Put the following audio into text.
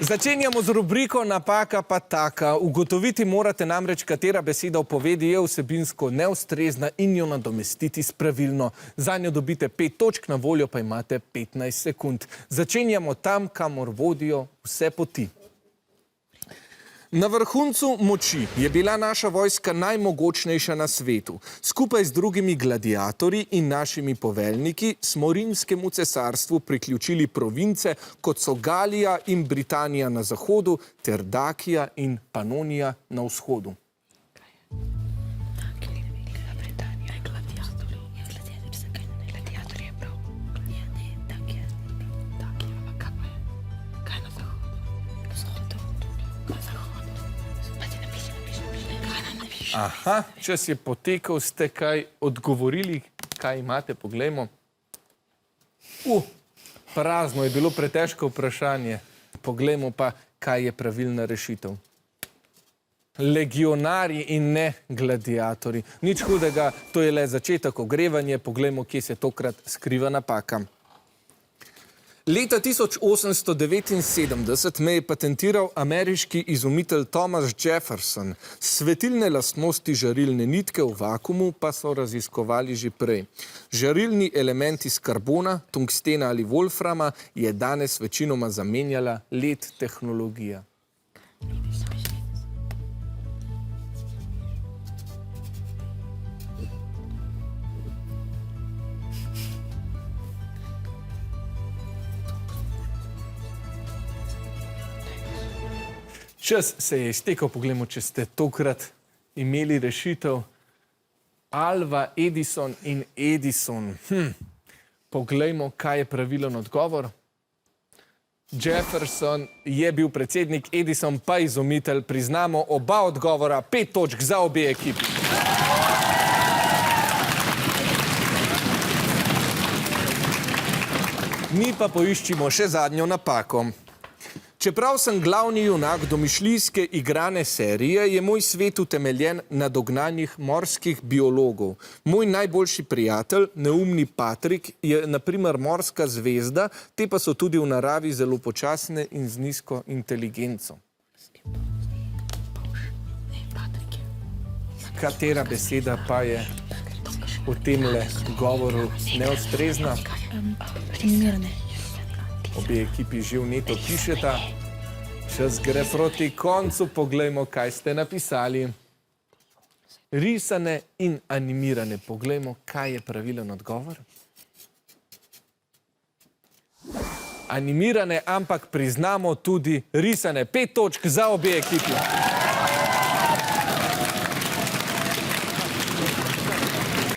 Začenjamo z rubriko Napaka pa taka. Ugotoviti morate namreč, katera beseda v povedi je vsebinsko neustrezna in jo nadomestiti s pravilno. Zanjo dobite 5 točk, na voljo pa imate 15 sekund. Začenjamo tam, kamor vodijo vse poti. Na vrhuncu moči je bila naša vojska najmogočnejša na svetu. Skupaj z drugimi gladiatorji in našimi poveljniki smo rimskemu cesarstvu priključili province, kot so Galija in Britanija na zahodu, ter Dakija in Panonija na vzhodu. Aha, čas je potekal, ste kaj odgovorili, kaj imate, poglejmo. Prazno je bilo pretežko vprašanje. Poglejmo pa, kaj je pravilna rešitev. Legionarji in ne gladiatorji. Nič hudega, to je le začetek ogrevanja, poglejmo, kje se tokrat skriva napaka. Leta 1879 me je patentiral ameriški izumitelj Thomas Jefferson. Svetilne lastnosti žarilne nitke v vakuumu pa so raziskovali že prej. Žarilni element iz karbona, tungstena ali wolframa je danes večinoma zamenjala LED tehnologija. Čas se je iztekel, poglejmo, če ste tokrat imeli rešitev. Alva Edison in Edison. Poglejmo, kaj je pravilen odgovor. Jefferson je bil predsednik, Edison pa izumitelj. Priznamo oba odgovora, 5 točk za obe ekipi. Mi pa poiščimo še zadnjo napako. Čeprav sem glavni junak domišljijske igrane serije, je moj svet utemeljen na dognanjih morskih biologov. Moj najboljši prijatelj, neumni Patrik, je na primer morska zvezda, te pa so tudi v naravi zelo počasne in z nizko inteligenco. Katera beseda pa je v temle govoru neustrezna? Animirane. Obe ekipi že vneto pišeta. Čas gre proti koncu. Poglejmo, kaj ste napisali. Risane in animirane. Poglejmo, kaj je pravilen odgovor. Animirane, ampak priznamo tudi risane. 5 točk za obe ekipi.